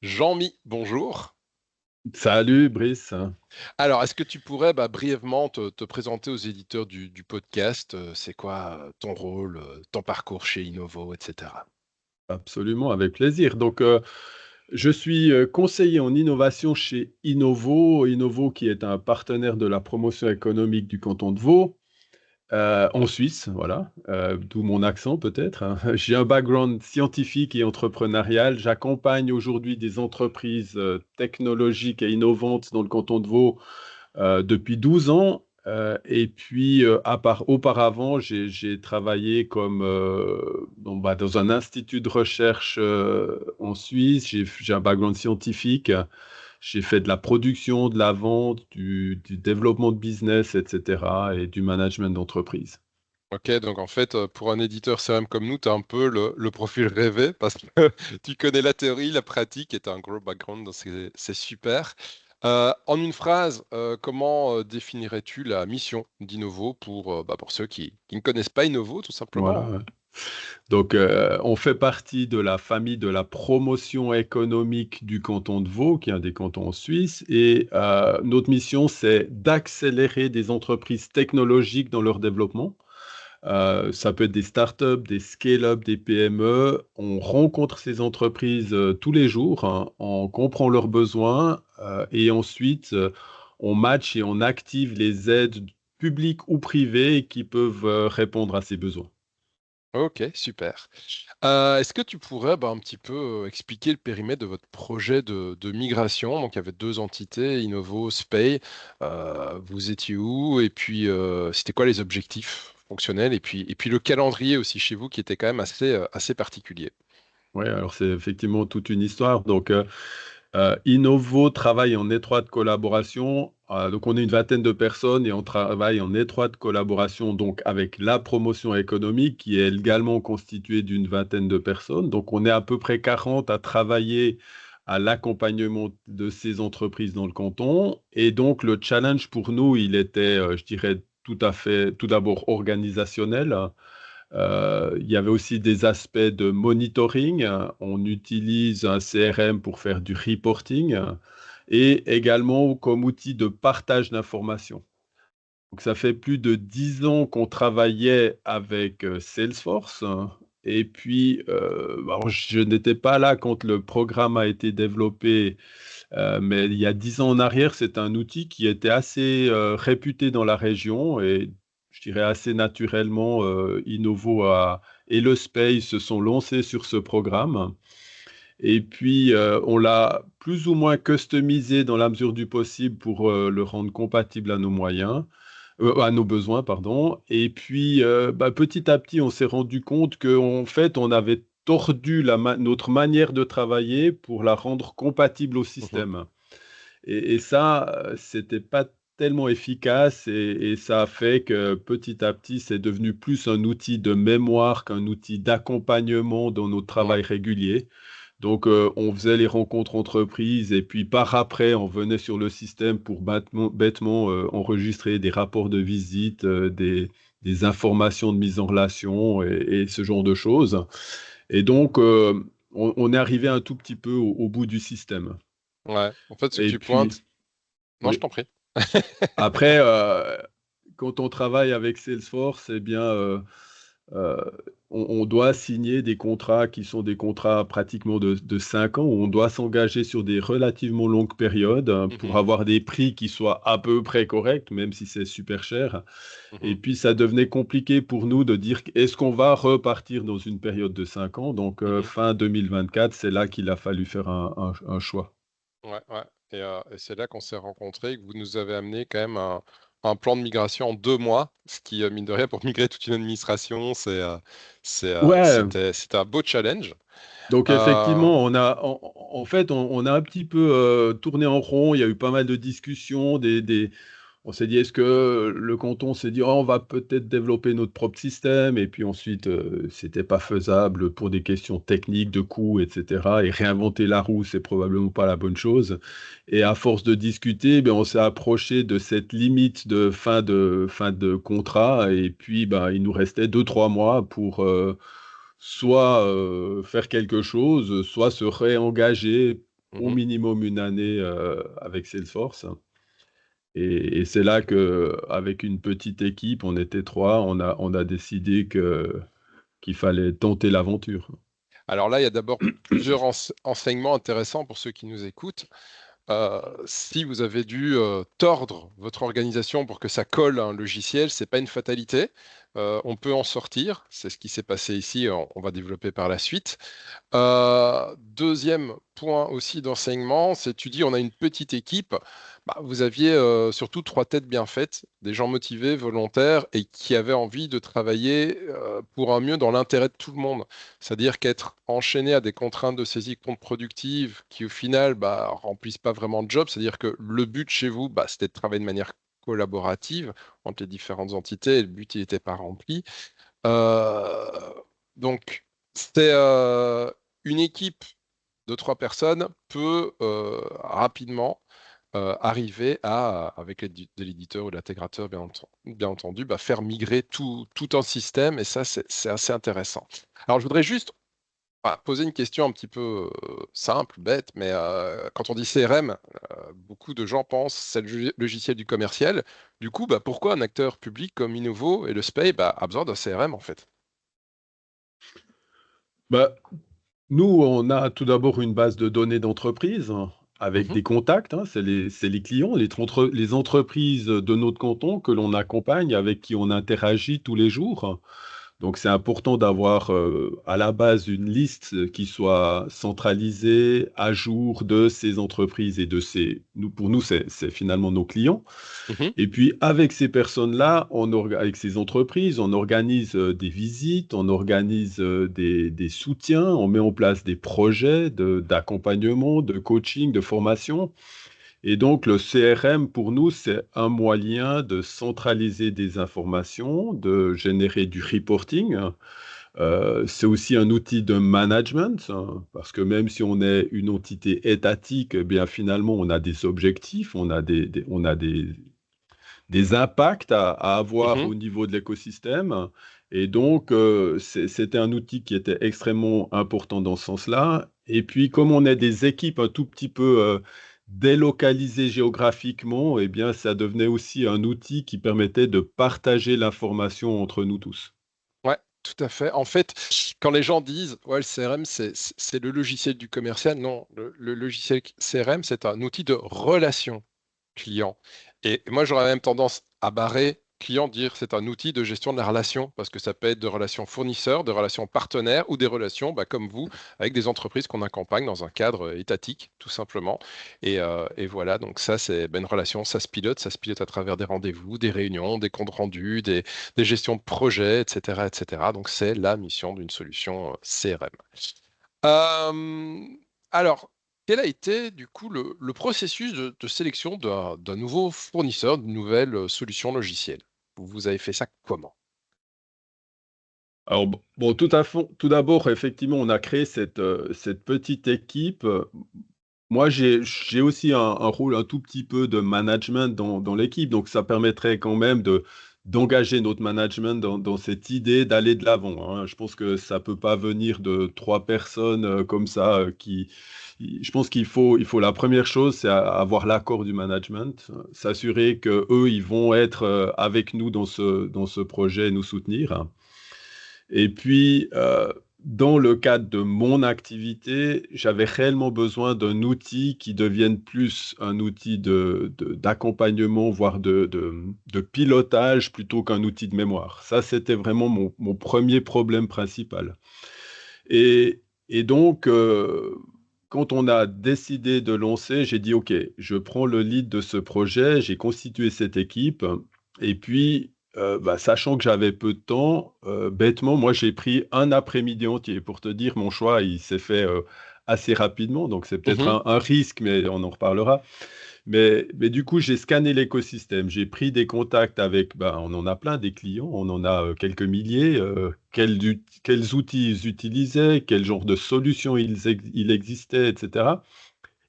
Jean-Mi, bonjour. Salut Brice. Alors, est-ce que tu pourrais brièvement te présenter aux éditeurs du podcast? C'est quoi ton rôle, ton parcours chez Innovo, etc. Absolument, avec plaisir. Je suis conseiller en innovation chez Innovo. Innovo qui est un partenaire de la promotion économique du canton de Vaud, en Suisse, voilà, d'où mon accent peut-être, hein. J'ai un background scientifique et entrepreneurial. J'accompagne aujourd'hui des entreprises technologiques et innovantes dans le canton de Vaud depuis 12 ans. Et puis, auparavant, j'ai travaillé comme, dans un institut de recherche en Suisse. J'ai un background scientifique. J'ai fait de la production, de la vente, du développement de business, etc., et du management d'entreprise. Ok, donc en fait, pour un éditeur CRM comme nous, tu as un peu le profil rêvé parce que tu connais la théorie, la pratique et tu as un gros background, donc c'est super. En une phrase, comment définirais-tu la mission d'Innovo pour ceux qui ne connaissent pas Innovo, tout simplement? Voilà. On fait partie de la famille de la promotion économique du canton de Vaud, qui est un des cantons en Suisse. Et notre mission, c'est d'accélérer des entreprises technologiques dans leur développement. Ça peut être des startups, des scale-up, des PME. On rencontre ces entreprises tous les jours, hein. On comprend leurs besoins et ensuite on match et on active les aides publiques ou privées qui peuvent répondre à ces besoins. Ok, super. Est-ce que tu pourrais un petit peu expliquer le périmètre de votre projet de migration? Donc, il y avait deux entités, Innovo, Spay. Vous étiez où? Et puis, c'était quoi les objectifs fonctionnels? Et puis le calendrier aussi chez vous qui était quand même assez particulier. Oui, alors c'est effectivement toute une histoire. Innovo travaille en étroite collaboration. On est une vingtaine de personnes et on travaille en étroite collaboration donc avec la promotion économique qui est également constituée d'une vingtaine de personnes. Donc, on est à peu près 40 à travailler à l'accompagnement de ces entreprises dans le canton. Et donc, le challenge pour nous, il était, je dirais, tout d'abord organisationnel. Il y avait aussi des aspects de monitoring. On utilise un CRM pour faire du reporting et également comme outil de partage d'informations. Donc, ça fait plus de 10 ans qu'on travaillait avec Salesforce, hein. Et puis, alors, je n'étais pas là quand le programme a été développé, mais il y a 10 ans en arrière, c'est un outil qui était assez réputé dans la région et je dirais assez naturellement, et le Space se sont lancés sur ce programme. Et puis, on l'a plus ou moins customisé dans la mesure du possible pour le rendre compatible à nos moyens, à nos besoins, pardon. Et puis, petit à petit, on s'est rendu compte qu'en fait, on avait tordu notre manière de travailler pour la rendre compatible au Mhm. système. Et ça, c'était pas tellement efficace et ça a fait que petit à petit, c'est devenu plus un outil de mémoire qu'un outil d'accompagnement dans notre Ouais. travail régulier. On faisait les rencontres entreprises et puis par après, on venait sur le système pour bêtement, enregistrer des rapports de visite, des informations de mise en relation et ce genre de choses. On est arrivé un tout petit peu au bout du système. Ouais. En fait, ce que Et tu puis, pointes. Non, je oui. t'en prie. Après, quand on travaille avec Salesforce, eh bien, euh, on doit signer des contrats qui sont des contrats pratiquement de 5 ans, où on doit s'engager sur des relativement longues périodes hein, pour Mhm. avoir des prix qui soient à peu près corrects, même si c'est super cher. Et Mhm. puis, ça devenait compliqué pour nous de dire est-ce qu'on va repartir dans une période de 5 ans? Mhm. Fin 2024, c'est là qu'il a fallu faire un choix. Ouais, ouais. Et c'est là qu'on s'est rencontrés et que vous nous avez amené quand même un plan de migration en 2 mois, ce qui, mine de rien, pour migrer toute une administration, Ouais, c'était un beau challenge. donc Euh, effectivement, en fait, on a un petit peu tourné en rond. Il y a eu pas mal de discussions. On s'est dit, est-ce que le canton s'est dit, oh, on va peut-être développer notre propre système. Et puis ensuite, c'était pas faisable pour des questions techniques, de coûts, etc. Et réinventer la roue, c'est probablement pas la bonne chose. Et à force de discuter, ben, on s'est approché de cette limite de fin de contrat. Et puis, ben, il nous restait 2, 3 mois pour soit faire quelque chose, soit se réengager au Mmh. minimum une année avec Salesforce. Et c'est là que, avec une petite équipe, on était trois, on a décidé qu'il fallait tenter l'aventure. Alors là, il y a d'abord plusieurs enseignements intéressants pour ceux qui nous écoutent. Si vous avez dû, tordre votre organisation pour que ça colle à un logiciel, c'est pas une fatalité. On peut en sortir. C'est ce qui s'est passé ici, on va développer par la suite. 2e point aussi d'enseignement, c'est tu dis: «On a une petite équipe». Bah, vous aviez, surtout 3 têtes bien faites, des gens motivés, volontaires et qui avaient envie de travailler, pour un mieux dans l'intérêt de tout le monde. C'est-à-dire qu'être enchaîné à des contraintes de saisie contre-productives qui, au final, bah, remplissent pas vraiment de job. C'est-à-dire que le but chez vous, bah, c'était de travailler de manière collaborative entre les différentes entités et le but, il était pas rempli. Heu, donc c'est, une équipe de 3 personnes peut, rapidement, arriver à, avec l'aide de l'éditeur ou de l'intégrateur bien entendu, bah, faire migrer tout un système et ça c'est assez intéressant. Alors je voudrais juste, bah, poser une question un petit peu, simple, bête, mais, quand on dit CRM, beaucoup de gens pensent c'est le logiciel du commercial. Du coup, bah, pourquoi un acteur public comme Innovo et le SPEI, bah, a besoin d'un CRM en fait? Bah, nous, on a tout d'abord une base de données d'entreprise avec Mmh. des contacts, hein, c'est les clients, les entreprises de notre canton que l'on accompagne, avec qui on interagit tous les jours. Donc c'est important d'avoir, à la base une liste qui soit centralisée, à jour de ces entreprises et de ces nous pour nous, c'est finalement nos clients. Mmh. Et puis avec ces personnes-là, avec ces entreprises, on organise, des visites, on organise, des soutiens, on met en place des projets d'accompagnement, de coaching, de formation. Et donc le CRM pour nous, c'est un moyen de centraliser des informations, de générer du reporting. C'est aussi un outil de management, hein, parce que même si on est une entité étatique, eh bien finalement on a des objectifs, on a des impacts à avoir Mmh. au niveau de l'écosystème. Et donc, c'était un outil qui était extrêmement important dans ce sens-là. Et puis, comme on est des équipes un tout petit peu délocalisées géographiquement, eh bien, ça devenait aussi un outil qui permettait de partager l'information entre nous tous. Ouais, tout à fait. En fait, quand les gens disent: «Ouais, le CRM, c'est le logiciel du commercial», non, le logiciel CRM, c'est un outil de relation client et moi, j'aurais même tendance à barrer client, dire: «C'est un outil de gestion de la relation», parce que ça peut être de relations fournisseurs, de relations partenaires ou des relations, bah, comme vous, avec des entreprises qu'on accompagne dans un cadre, étatique, tout simplement et voilà, donc ça, c'est, bah, une relation, ça se pilote à travers des rendez-vous, des réunions, des comptes rendus, des gestions de projets et cetera, donc c'est la mission d'une solution, CRM. Hem, alors, quel a été du coup le processus de sélection d'un nouveau fournisseur, d'une nouvelle, solution logicielle? Vous avez fait ça comment? Alors bon, tout d'abord, effectivement, on a créé cette petite équipe. Moi, j'ai aussi un rôle un tout petit peu de management dans l'équipe, donc ça permettrait quand même d'engager notre management dans cette idée d'aller de l'avant, hein. Je pense que ça peut pas venir de 3 personnes, comme ça, je pense qu'il faut la première chose, c'est avoir l'accord du management, s'assurer que eux, ils vont être, avec nous dans ce projet et nous soutenir. Et puis, dans le cadre de mon activité, j'avais réellement besoin d'un outil qui devienne plus un outil d'accompagnement, voire de pilotage plutôt qu'un outil de mémoire. Ça, c'était vraiment mon 1er problème principal. Et et donc, quand on a décidé de lancer, j'ai dit: «OK, je prends le lead de ce projet». J'ai constitué cette équipe et puis, bah, sachant que j'avais peu de temps, bêtement, moi, j'ai pris un après-midi entier. Pour te dire, mon choix, il s'est fait, assez rapidement, donc c'est peut-être Mmh. un risque, mais on en reparlera. Mais du coup, j'ai scanné l'écosystème. J'ai pris des contacts avec, bah, on en a plein des clients, on en a, quelques milliers, quels outils ils utilisaient, quel genre de solutions il existait et cetera.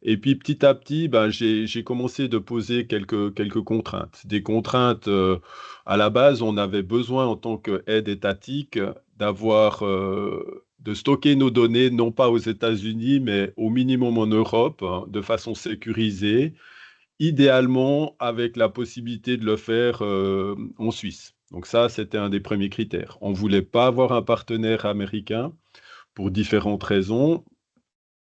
Et puis petit à petit, ben, j'ai commencé de poser quelques contraintes. Des contraintes, à la base, on avait besoin en tant qu'aide étatique d'avoir, de stocker nos données, non pas aux États-Unis, mais au minimum en Europe, hein, de façon sécurisée, idéalement avec la possibilité de le faire en Suisse. Donc ça, c'était un des premiers critères. On ne voulait pas avoir un partenaire américain pour différentes raisons.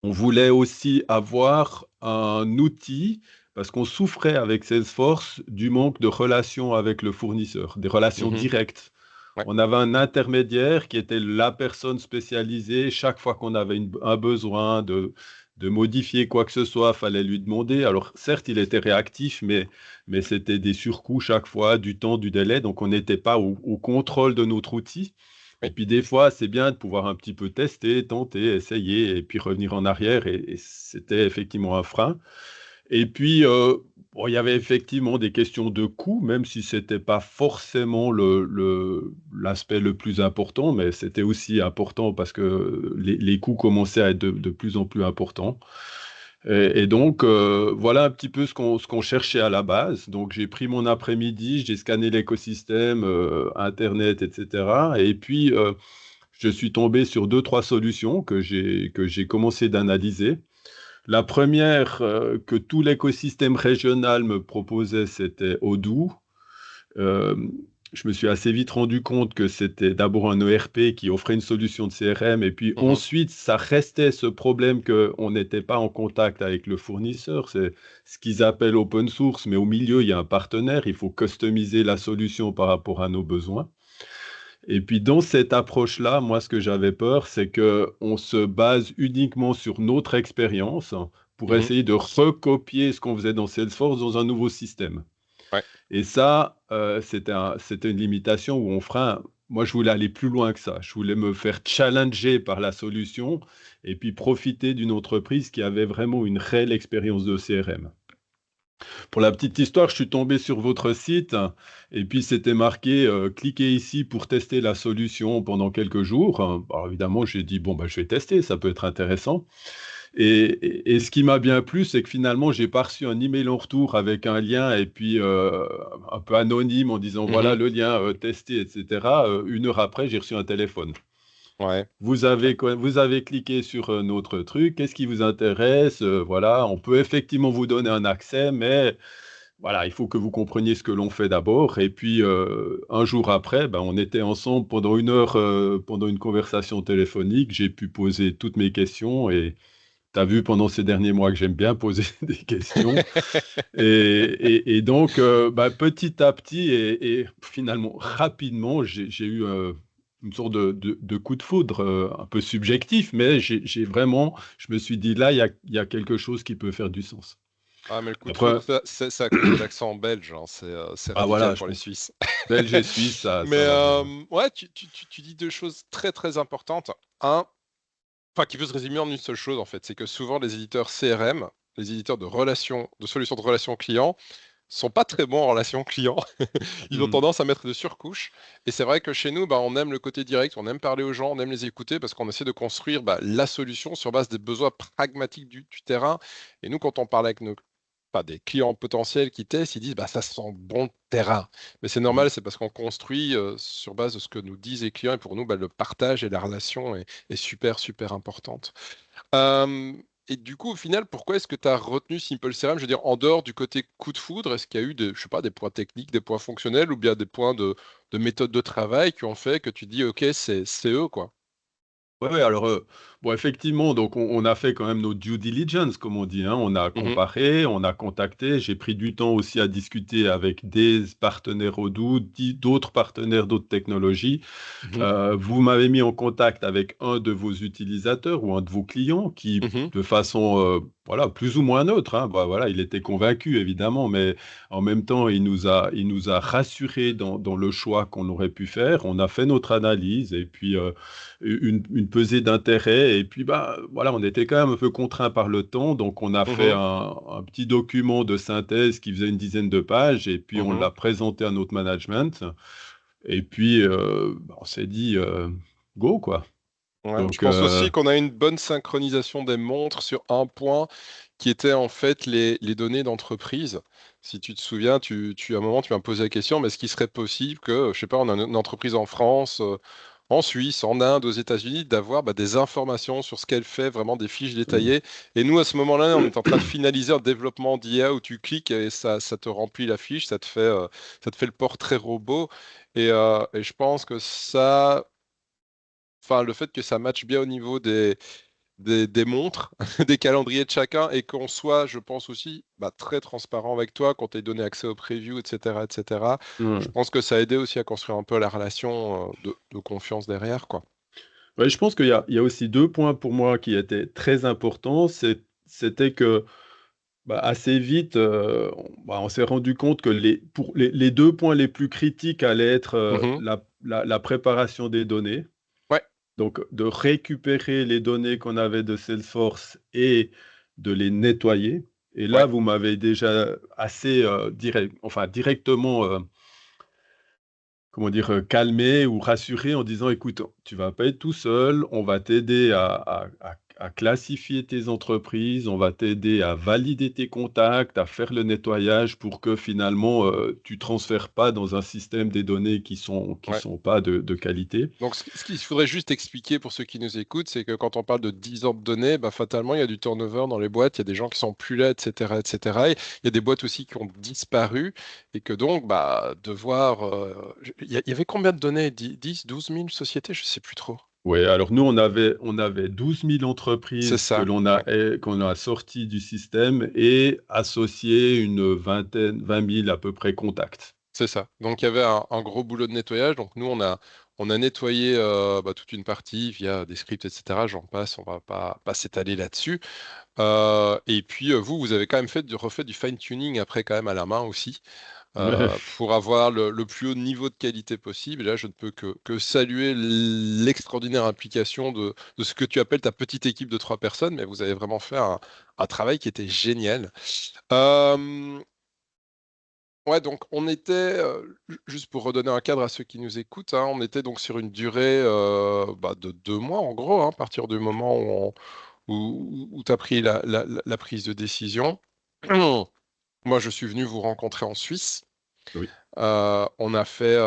On voulait aussi avoir un outil, parce qu'on souffrait avec Salesforce du manque de relations avec le fournisseur, des relations Mhm. directes. Ouais. On avait un intermédiaire qui était la personne spécialisée. Chaque fois qu'on avait un besoin de modifier quoi que ce soit, fallait lui demander. Alors certes, il était réactif, mais c'était des surcoûts chaque fois, du temps, du délai. Donc on n'était pas au contrôle de notre outil. Et Oui. puis des fois, c'est bien de pouvoir un petit peu tester, tenter, essayer, et puis revenir en arrière. Et c'était effectivement un frein. Et puis, bon, il y avait effectivement des questions de coût, même si ce n'était pas forcément l'aspect le plus important, mais c'était aussi important parce que les coûts commençaient à être de plus en plus importants. Et donc, voilà un petit peu ce qu'on cherchait à la base. Donc, j'ai pris mon après-midi, j'ai scanné l'écosystème, Internet, etc. Et puis, je suis tombé sur deux, trois solutions que j'ai commencé d'analyser. La première que tout l'écosystème régional me proposait, c'était Odoo. Euh, je me suis assez vite rendu compte que c'était d'abord un ERP qui offrait une solution de CRM, et puis Mhm. ensuite, ça restait ce problème qu'on n'était pas en contact avec le fournisseur. C'est ce qu'ils appellent open source, mais au milieu, il y a un partenaire. Il faut customiser la solution par rapport à nos besoins. Et puis dans cette approche-là, moi, ce que j'avais peur, c'est qu'on se base uniquement sur notre expérience pour Mhm. essayer de recopier ce qu'on faisait dans Salesforce dans un nouveau système. Ouais. Et ça, c'était une limitation où on fera. Moi, je voulais aller plus loin que ça. Je voulais me faire challenger par la solution et puis profiter d'une entreprise qui avait vraiment une réelle expérience de CRM. Pour la petite histoire, je suis tombé sur votre site et puis c'était marqué cliquez ici pour tester la solution pendant quelques jours. Alors évidemment, j'ai dit bon, bah, je vais tester, ça peut être intéressant. Et ce qui m'a bien plu, c'est que finalement, j'ai pas reçu un email en retour avec un lien et puis un peu anonyme en disant voilà Mhm. le lien, tester, etc. Une heure après, j'ai reçu un téléphone. Ouais. Vous avez cliqué sur notre truc, qu'est-ce qui vous intéresse? Voilà, on peut effectivement vous donner un accès, mais voilà, il faut que vous compreniez ce que l'on fait d'abord. Et puis, un jour après, ben, on était ensemble pendant une heure, pendant une conversation téléphonique. J'ai pu poser toutes mes questions et tu as vu pendant ces derniers mois que j'aime bien poser des questions. Et donc, bah, petit à petit et finalement rapidement, j'ai eu une sorte de coup de foudre un peu subjectif, mais j'ai vraiment, je me suis dit là, il y a quelque chose qui peut faire du sens. Ah, mais le coup de Après, foudre, c'est à cause de l'accent belge, hein. C'est ah radical voilà, je pour les pense. Suisses. Belge et Suisse, Mais ça va bien. ouais, tu dis deux choses très très importantes. Un, enfin, qui peut se résumer en une seule chose en fait, c'est que souvent les éditeurs CRM, les éditeurs de relations, de solutions de relations clients, sont pas très bons en relations clients. Ils ont Mhm. tendance à mettre de surcouches. Et c'est vrai que chez nous, bah, on aime le côté direct, on aime parler aux gens, on aime les écouter parce qu'on essaie de construire bah, la solution sur base des besoins pragmatiques du terrain. Et nous, quand on parle avec nos pas des clients potentiels qui testent, ils disent bah ça sent bon terrain. Mais c'est Mhm. normal, c'est parce qu'on construit sur base de ce que nous disent les clients et pour nous, bah, le partage et la relation est super super importante. Euh, et du coup, au final, pourquoi est-ce que tu as retenu Simple CRM? Je veux dire, en dehors du côté coup de foudre, est-ce qu'il y a eu des, je sais pas, des points techniques, des points fonctionnels ou bien des points de méthode de travail qui ont fait que tu dis, OK, c'est eux, quoi. Ouais, ouais, alors, bon, effectivement, donc on a fait quand même nos due diligence, comme on dit, hein. On a Mhm, comparé, on a contacté. J'ai pris du temps aussi à discuter avec des partenaires Odoo, d'autres partenaires d'autres technologies. mhm, Vous m'avez mis en contact avec un de vos utilisateurs ou un de vos clients qui, mhm, de façon, voilà, plus ou moins neutre, hein, bah, voilà, il était convaincu évidemment, mais en même temps, il nous a rassurés dans le choix qu'on aurait pu faire. On a fait notre analyse et puis une pesée d'intérêt. Et puis, bah, voilà, on était quand même un peu contraint par le temps, donc on a fait mhm, un petit document de synthèse qui faisait une dizaine de pages et puis on mhm. l'a présenté à notre management. Et puis, bah, on s'est dit, go, quoi. Ouais, je Donc, pense aussi qu'on a une bonne synchronisation des montres sur un point qui était en fait les données d'entreprise. Si tu te souviens, à un moment, tu m'as posé la question, mais est-ce qu'il serait possible que, je sais pas, on a une entreprise en France, en Suisse, en Inde, aux États-Unis, d'avoir des informations sur ce qu'elle fait, vraiment des fiches Mm. détaillées. Et nous, à ce moment-là, on est en train de finaliser un développement d'IA où tu cliques et ça te remplit la fiche, ça te fait le portrait robot. Et je pense que ça, enfin, le fait que ça matche bien au niveau des montres, des calendriers de chacun, et qu'on soit, je pense aussi, très transparent avec toi, qu'on t'ait donné accès au preview, etc., etc. Je Ouais. pense que ça a aidé aussi à construire un peu la relation de confiance derrière, quoi. Ouais, je pense il y a aussi deux points pour moi qui étaient très importants. C'était que assez vite, on s'est rendu compte que les deux points les plus critiques allaient être Mhm. la préparation des données, Ouais, donc de récupérer les données qu'on avait de Salesforce et de les nettoyer. Et là, ouais. vous m'avez déjà assez directement comment dire, calmer ou rassurer en disant: «Écoute, tu vas pas être tout seul, on va t'aider à classifier tes entreprises, on va t'aider à valider tes contacts, à faire le nettoyage pour que finalement, tu transfères pas dans un système des données qui Ouais. sont pas de qualité». Donc, ce qu'il faudrait juste expliquer pour ceux qui nous écoutent, c'est que quand on parle de 10 ans de données, fatalement, il y a du turnover dans les boîtes, il y a des gens qui sont plus là, etc., etc. Et il y a des boîtes aussi qui ont disparu et que donc, devoir. Il y avait combien de données? 10, 12 000 sociétés? Je sais plus trop. Ouais, alors nous, on avait 12 000 C'est entreprises ça. Ouais. qu'on a sorties du système et associé une vingtaine, 20 000 à peu près contacts. C'est ça. Donc il y avait un gros boulot de nettoyage. Donc nous, on a nettoyé toute une partie via des scripts, etc. J'en passe, on va pas s'étaler là-dessus. Et puis vous, vous avez quand même refait du fine-tuning après quand même à la main aussi, pour avoir le plus haut niveau de qualité possible. Et là, je ne peux que saluer l'extraordinaire implication de ce que tu appelles ta petite équipe de 3 personnes, mais vous avez vraiment fait un travail qui était génial. Euh, Ouais, donc on était, juste pour redonner un cadre à ceux qui nous écoutent, hein, on était donc sur une durée de 2 mois en gros, hein, à partir du moment où tu as pris la prise de décision. Moi, je suis venu vous rencontrer en Suisse. Oui. On a fait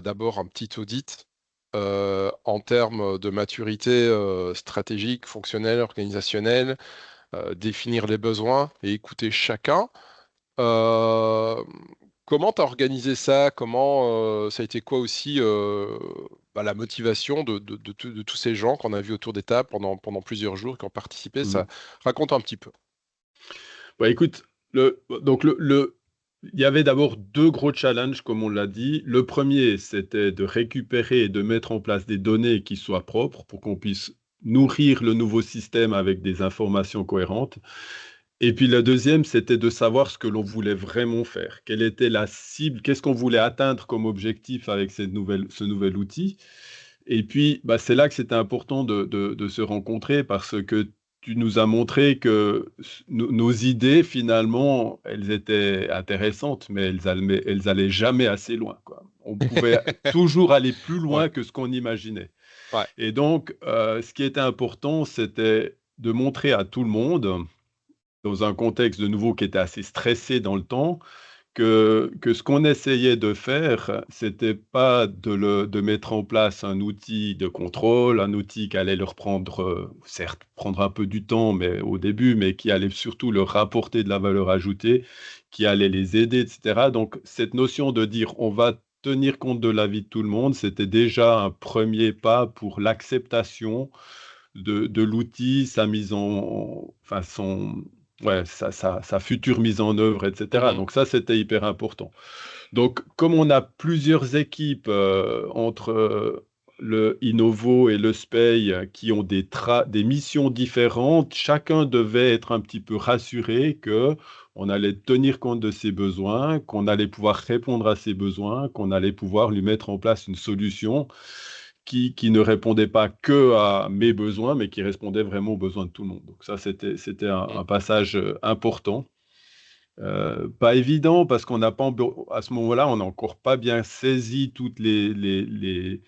d'abord un petit audit en termes de maturité stratégique, fonctionnelle, organisationnelle, définir les besoins et écouter chacun. Euh, Comment tu as organisé ça? Comment ça a été quoi aussi la motivation de tous ces gens qu'on a vus autour des tables pendant plusieurs jours qui ont participé? Ça Mhm. raconte un petit peu. Écoute, il y avait d'abord deux gros challenges, comme on l'a dit. Le premier, c'était de récupérer et de mettre en place des données qui soient propres pour qu'on puisse nourrir le nouveau système avec des informations cohérentes. Et puis le deuxième, c'était de savoir ce que l'on voulait vraiment faire. Quelle était la cible? Qu'est-ce qu'on voulait atteindre comme objectif avec ce nouvel outil? Et puis, c'est là que c'était important de se rencontrer parce que tu nous as montré que nos idées, finalement, elles étaient intéressantes, mais elles allaient jamais assez loin, quoi. On pouvait toujours aller plus Ouais, loin que ce qu'on imaginait. ouais. Et donc, ce qui était important, c'était de montrer à tout le monde, dans un contexte de nouveau qui était assez stressé dans le temps, que ce qu'on essayait de faire, c'était pas de mettre en place un outil de contrôle, un outil qui allait leur prendre, certes, prendre un peu du temps, mais au début, mais qui allait surtout leur rapporter de la valeur ajoutée, qui allait les aider, et cetera. Donc, cette notion de dire: «On va tenir compte de l'avis de tout le monde», c'était déjà un premier pas pour l'acceptation de l'outil, sa mise en enfin son ouais, sa future mise en œuvre et cetera. Mhm. Donc ça, c'était hyper important. Donc comme on a plusieurs équipes, entre, le Innovo et le SPEI qui ont des missions différentes, chacun devait être un petit peu rassuré que on allait tenir compte de ses besoins, qu'on allait pouvoir répondre à ses besoins, qu'on allait pouvoir lui mettre en place une solution qui ne répondait pas que à mes besoins, mais qui répondait vraiment aux besoins de tout le monde. Donc ça, c'était un passage, important. Pas évident parce qu'on n'a pas à ce moment-là, on n'a encore pas bien saisi toutes les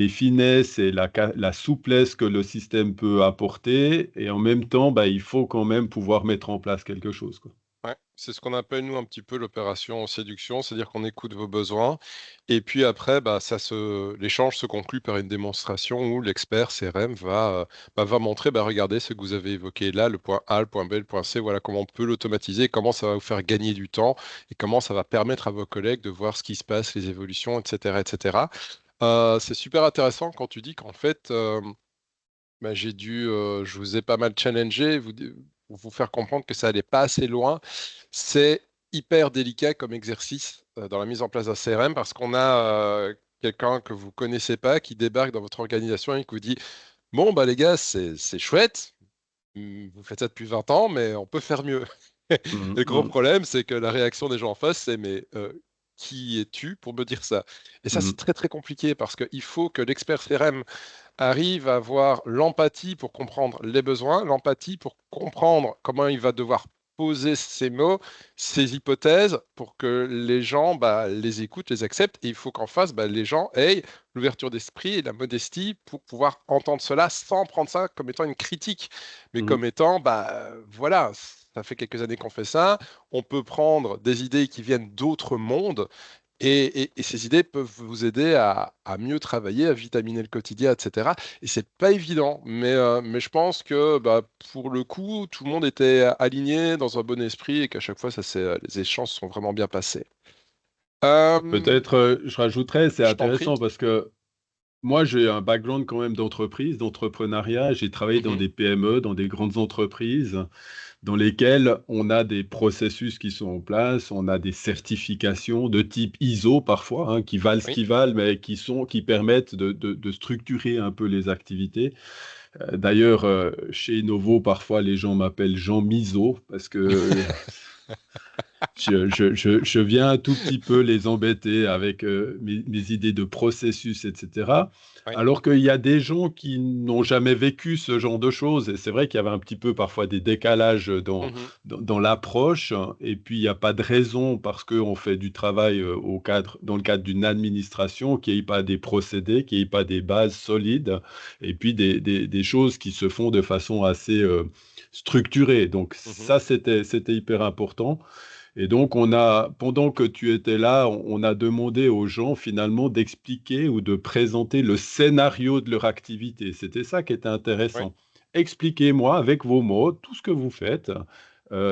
finesses et la souplesse que le système peut apporter et en même temps, il faut quand même pouvoir mettre en place quelque chose, quoi. Ouais, c'est ce qu'on appelle nous un petit peu l'opération séduction, c'est-à-dire qu'on écoute vos besoins et puis après, bah, l'échange se conclut par une démonstration où l'expert CRM va montrer, bah, regardez ce que vous avez évoqué là, le point A, le point B, le point C, voilà comment on peut l'automatiser, comment ça va vous faire gagner du temps et comment ça va permettre à vos collègues de voir ce qui se passe, les évolutions, etc., etc. C'est super intéressant quand tu dis qu'en fait, bah, je vous ai pas mal challengé, pour vous faire comprendre que ça allait pas assez loin. C'est hyper délicat comme exercice dans la mise en place d'un CRM parce qu'on a quelqu'un que vous connaissez pas qui débarque dans votre organisation et qui vous dit, bon, bah les gars, c'est chouette, vous faites ça depuis 20 ans, mais on peut faire mieux. Mhm, Le gros mhm, problème, c'est que la réaction des gens en face, c'est mais qui es-tu pour me dire ça? Et ça, c'est mhm, très très compliqué parce qu'il faut que l'expert CRM arrive à avoir l'empathie pour comprendre les besoins, l'empathie pour comprendre comment il va devoir poser ses mots, ses hypothèses, pour que les gens bah, les écoutent, les acceptent. Et il faut qu'en face, bah, les gens aient l'ouverture d'esprit et la modestie pour pouvoir entendre cela sans prendre ça comme étant une critique, mais mhm, comme étant, bah, voilà, ça fait quelques années qu'on fait ça. On peut prendre des idées qui viennent d'autres mondes et ces idées peuvent vous aider à mieux travailler, à vitaminer le quotidien, etc. Et c'est pas évident, mais je pense que bah, pour le coup, tout le monde était aligné dans un bon esprit et qu'à chaque fois, les échanges sont vraiment bien passés. Euh, Peut-être, je rajouterais, c'est je t'en prie. intéressant parce que moi, j'ai un background quand même d'entreprise, d'entrepreneuriat. J'ai travaillé dans Mhm. des PME, dans des grandes entreprises, dans lesquelles on a des processus qui sont en place, on a des certifications de type ISO parfois, hein, qui valent ce Oui. qu'ils valent, mais qui permettent de structurer un peu les activités. D'ailleurs, chez Innovo, parfois les gens m'appellent Jean Miso parce que je viens un tout petit peu les embêter avec mes idées de processus, etc. Oui. Alors qu'il y a des gens qui n'ont jamais vécu ce genre de choses. Et c'est vrai qu'il y avait un petit peu parfois des décalages Mhm. dans l'approche. Et puis, il n'y a pas de raison, parce qu'on fait du travail dans le cadre d'une administration, qu'il n'y ait pas des procédés, qu'il n'y ait pas des bases solides, et puis des choses qui se font de façon assez structurée. Donc, Mhm. ça, c'était hyper important. Et donc, pendant que tu étais là, on a demandé aux gens finalement d'expliquer ou de présenter le scénario de leur activité. C'était ça qui était Oui. intéressant. Expliquez-moi avec vos mots tout ce que vous faites,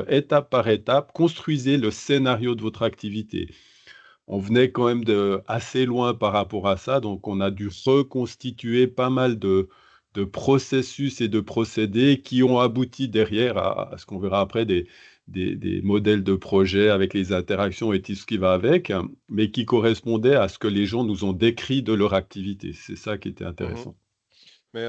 étape par étape, construisez le scénario de votre activité. On venait quand même de assez loin par rapport à ça, donc on a dû reconstituer pas mal de processus et de procédés qui ont abouti derrière à ce qu'on verra après des modèles de projet avec les interactions et tout ce qui va avec, hein, mais qui correspondaient à ce que les gens nous ont décrit de leur activité. C'est ça qui était Mhm. intéressant. Mais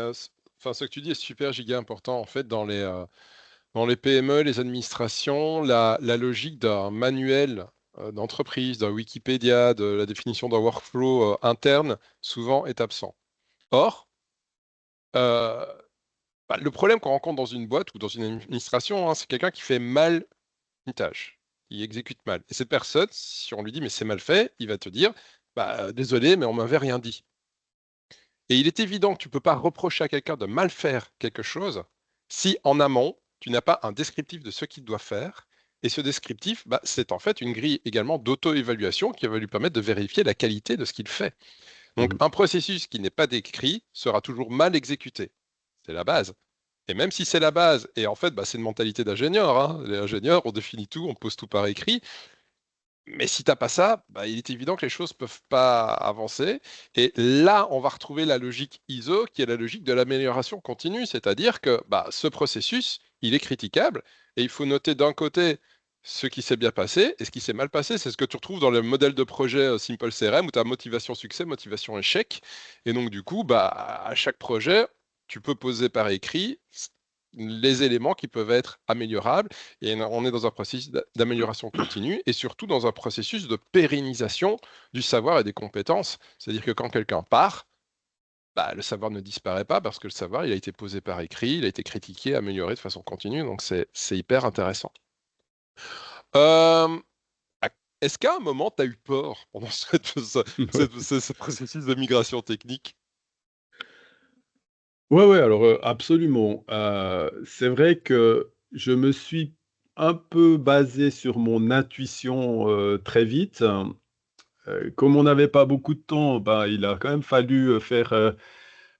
enfin, ce que tu dis est super giga important en fait dans les PME, les administrations, la logique d'un manuel d'entreprise, d'un Wikipédia, de la définition d'un workflow interne, souvent est absent. Or, euh, bah, le problème qu'on rencontre dans une boîte ou dans une administration, hein, c'est quelqu'un qui fait mal une tâche, qui exécute mal. Et cette personne, si on lui dit mais c'est mal fait, il va te dire bah, désolé, mais on m'avait rien dit. Et il est évident que tu ne peux pas reprocher à quelqu'un de mal faire quelque chose si en amont, tu n'as pas un descriptif de ce qu'il doit faire. Et ce descriptif, bah, c'est en fait une grille également d'auto-évaluation qui va lui permettre de vérifier la qualité de ce qu'il fait. Donc Mhm, un processus qui n'est pas décrit sera toujours mal exécuté. C'est la base. Et même si c'est la base, et en fait, bah, c'est une mentalité d'ingénieur, hein. Les ingénieurs, on définit tout, on pose tout par écrit, mais si t'as pas ça, bah, il est évident que les choses peuvent pas avancer. Et là, on va retrouver la logique ISO, qui est la logique de l'amélioration continue, c'est-à-dire que bah, ce processus, il est critiquable, et il faut noter d'un côté ce qui s'est bien passé et ce qui s'est mal passé. C'est ce que tu retrouves dans le modèle de projet Simple CRM, où tu as motivation succès, motivation échec. Et donc, du coup, bah, à chaque projet, tu peux poser par écrit les éléments qui peuvent être améliorables et on est dans un processus d'amélioration continue et surtout dans un processus de pérennisation du savoir et des compétences. C'est-à-dire que quand quelqu'un part, bah, le savoir ne disparaît pas parce que le savoir, il a été posé par écrit, il a été critiqué, amélioré de façon continue. Donc c'est hyper intéressant. Euh, Est-ce qu'à un moment, tu as eu peur pendant ce processus de migration technique? ouais, ouais, alors absolument. C'est vrai que je me suis un peu basé sur mon intuition très vite. Comme on n'avait pas beaucoup de temps, bah, il a quand même fallu faire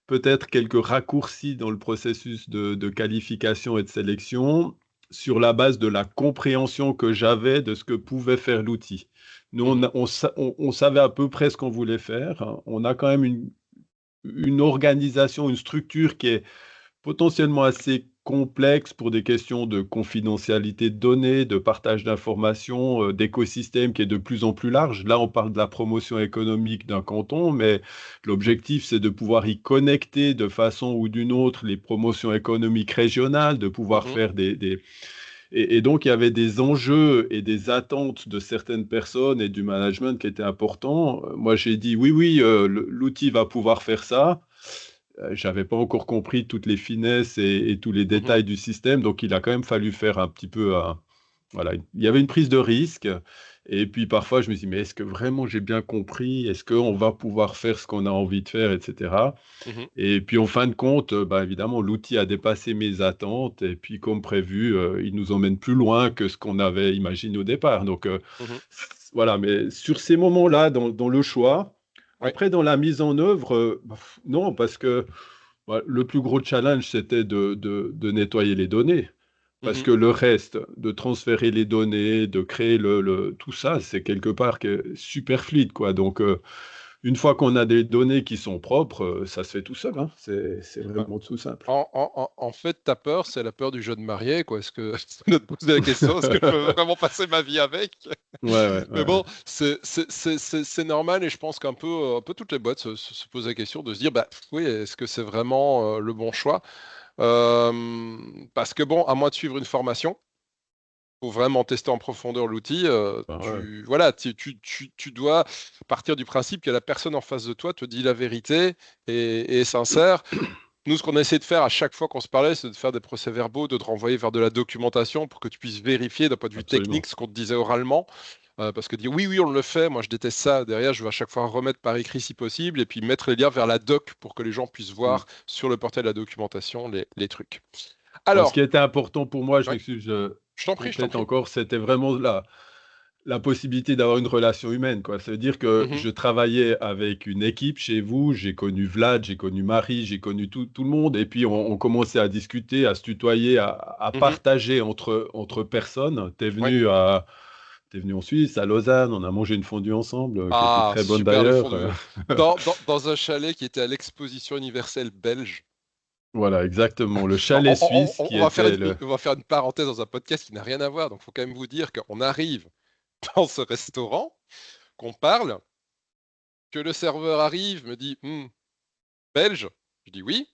peut-être quelques raccourcis dans le processus de qualification et de sélection sur la base de la compréhension que j'avais de ce que pouvait faire l'outil. Nous, Mmh. on savait à peu près ce qu'on voulait faire, hein. On a quand même une organisation, une structure qui est potentiellement assez complexe pour des questions de confidentialité de données, de partage d'informations, d'écosystème qui est de plus en plus large. Là, on parle de la promotion économique d'un canton, mais l'objectif, c'est de pouvoir y connecter de façon ou d'une autre les promotions économiques régionales, de pouvoir Mmh. faire et donc, il y avait des enjeux et des attentes de certaines personnes et du management qui étaient importants. Moi, j'ai dit: «Oui, oui, l'outil va pouvoir faire ça». J'avais pas encore compris toutes les finesses et tous les Mmh. détails du système, donc il a quand même fallu faire un petit peu un voilà, il y avait une prise de risque et puis parfois je me dis: «Mais est-ce que vraiment j'ai bien compris? Est-ce qu'on va pouvoir faire ce qu'on a envie de faire?» et cetera. Mmh. Et puis en fin de compte, bah, évidemment l'outil a dépassé mes attentes et puis comme prévu, il nous emmène plus loin que ce qu'on avait imaginé au départ. Donc Mmh. voilà, mais sur ces moments-là dans le choix, Ouais. après dans la mise en œuvre, non parce que bah, le plus gros challenge, c'était de nettoyer les données. Parce Mmh. que le reste, de transférer les données, de créer tout ça, c'est quelque part que super fluide, quoi. Donc, une fois qu'on a des données qui sont propres, ça se fait tout seul, hein. C'est vraiment tout simple. En fait, ta peur, c'est la peur du jeune marié, quoi. Est-ce que de te poser la question: «Est-ce que je peux vraiment passer ma vie avec?» Ouais, ouais, Mais ouais, ouais. bon, c'est normal et je pense un peu toutes les boîtes se posent la question de se dire: «Bah, oui, est-ce que c'est vraiment, le bon choix?» Parce que bon, à moins de suivre une formation, pour vraiment tester en profondeur l'outil, Bah, ouais. tu voilà, tu dois partir du principe que la personne en face de toi te dit la vérité et est sincère. Nous, ce qu'on a essayé de faire à chaque fois qu'on se parlait, c'est de faire des procès-verbaux, de te renvoyer vers de la documentation pour que tu puisses vérifier d'un point de vue Absolument. technique ce qu'on te disait oralement. Parce que dire: «Oui, oui, on le fait», moi je déteste ça. Derrière, je vais à chaque fois remettre par écrit si possible et puis mettre les liens vers la doc pour que les gens puissent Mmh. voir sur le portail de la documentation les trucs. Bon, ce qui Alors était important pour moi, je ouais, m'excuse, je je t'en prie, je t'en complète prie. encore, c'était vraiment la possibilité d'avoir une relation humaine, quoi. Ça veut dire que Mmh. je travaillais avec une équipe chez vous, j'ai connu Vlad, j'ai connu Marie, j'ai connu tout le monde et puis on commençait à discuter, à se tutoyer, à Mmh. partager entre personnes. Ouais. Tu venu en Suisse, à Lausanne, on a mangé une fondue ensemble, qui était Ah, très bonne super les d'ailleurs, fondues. Dans un chalet qui était à l'exposition universelle belge. Voilà, exactement, le Alors chalet suisse qui on va faire était le on va faire une parenthèse dans un podcast qui n'a rien à voir, donc il faut quand même vous dire qu'on arrive dans ce restaurant, qu'on parle, que le serveur arrive, me dit: «Mmh, belge?» Je dis: «Oui».